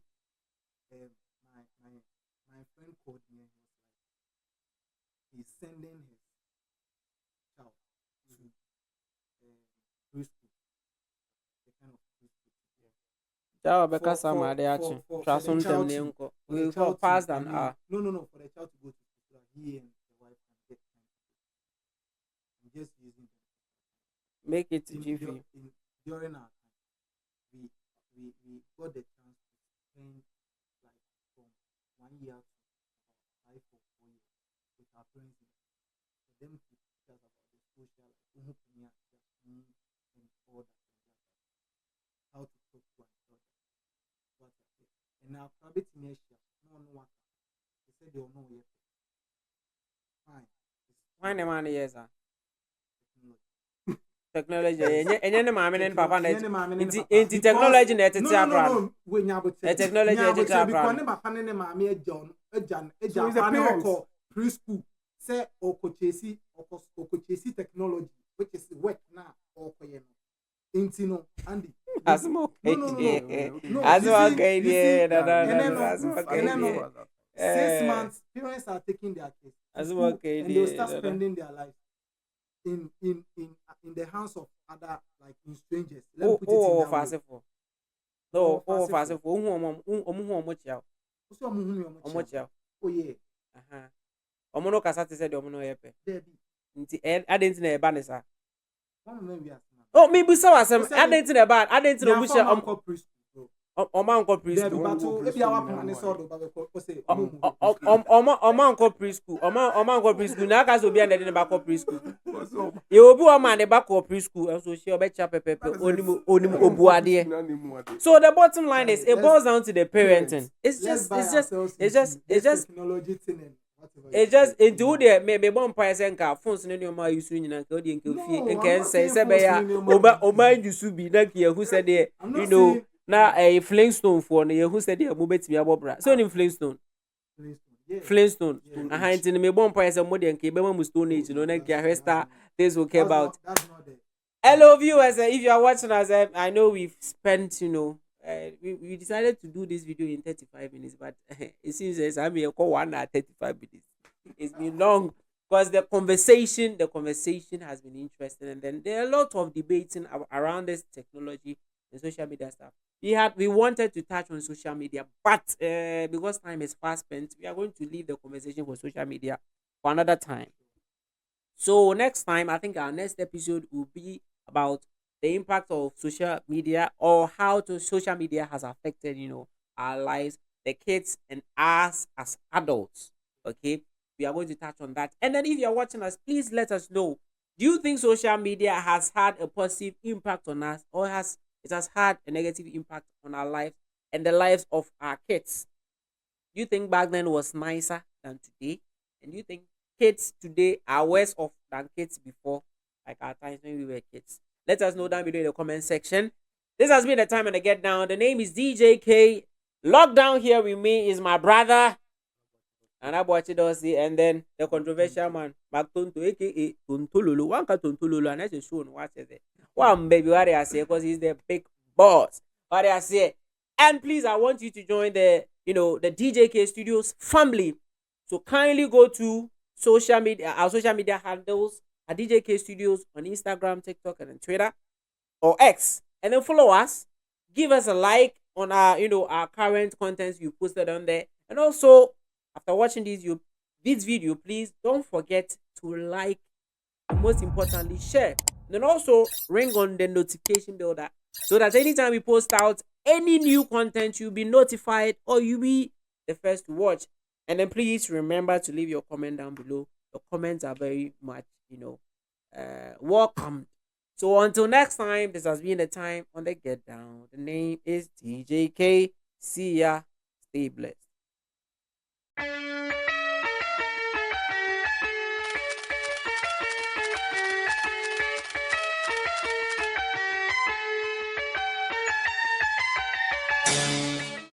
my friend called me and he was like, he's sending his child to preschool, the kind of preschool. Ciao, For- Becca for- Sama, they are for- chin. for the Trust them, child they to- uncle. for the We child for past to, an hour. No, for the child to go to school, so that he and the wife can get time. I'm just using them. Make it In, jiffy. during our time, we got the chance to spend like from 1 year to 5 or 4 years with our parents for them to teach us about the social life, and all that, how to talk to each other. And now, private nation, no one. They said they will know yet. Fine. Why the man yes, sir? Technology. Technology. And then mommy and papa. Technology. Into technology, net it's a crowd. No. We nyabo The technology, it's a because crowd. ne papa ne ne maame ejan So it's the parents. preschool say okochesi technology which is work now okoye no inti no Andy As more No, as you more see- okay, you see, yeah, and then as more and okay, then yeah. 6 months parents are taking their kids to As school, well, okay, and they'll yeah, start da, da. spending their life in the hands of other, like in strangers. Let me put it in Oh, that way. fast for. No, Oh, oh, fast fast for. Who much ya? What's your mumu, your How much ya? Oh yeah, Aha. Omo no kasa te say the omo no yepe. Debbie. Nti adenti na eba ne sa. One moment we are smart. Oh, me busa wasem. What's that? Adenti na eba, adenti no busa Uncle preschool, bro. omo uncle Debbie, preschool. but Go if you have preschool, a man, so do but say Omo uncle preschool. Omo uncle preschool. Na aka so bi na de ne ba ko preschool. What's up? Ye obi o man ne ba ko preschool. So she obecha pepepe onim obuade. So the bottom line is it boils down to the parenting. It's just technology thing and whatever. it's just into the me bomb price and car phones no ma use nyina ka odi nke fie No, nke I'm not say saying be ya phones no ma oba use. use bi na kia who said there I'm not you know saying- na a Flintstone for no who said there mo betimi abobra so ni Flintstone Yeah. aha nti me bomb price mo de nke be ma Stone Age no na kia Hesta this will care about That's not there. hello viewers if you are watching us I know we've spent we decided to do this video in 35 minutes but it seems as I'm here call 1 hour 35 minutes. It's been long because the conversation has been interesting and then there are a lot of debating around this technology and social media stuff. We wanted to touch on social media but because time is fast spent we are going to leave the conversation for social media for another time. So next time, I think our next episode will be about the impact of social media or how social media has affected, our lives, the kids, and us as adults. Okay, we are going to touch on that. And then if you are watching us, please let us know. Do you think social media has had a positive impact on us, or it has had a negative impact on our lives and the lives of our kids? Do you think back then was nicer than today? And do you think kids today are worse off than kids before, like our times when we were kids? Let us know down below in the comment section. This has been the time and the get down. The name is DJK. Lockdown here with me is my brother. And I watch it all see, and then the controversial man, Mactonto, aka Tontololo. One can Tontololo, and that's a show on what is it. One baby, what I say, because he's the big boss. What I say. And please, I want you to join the DJK Studios family. So kindly go to social media, our social media handles at DJK Studios on Instagram, TikTok, and on Twitter or X, and then follow us. Give us a like on our our current contents you posted on there, and also after watching this video, please don't forget to like, and most importantly, share. And then also ring on the notification bell so that anytime we post out any new content, you'll be notified or you'll be the first to watch. And then please remember to leave your comment down below. Your comments are very much, welcomed. So until next time, this has been the time on the Get Down. The name is DJK. See ya. Stay blessed. Bye.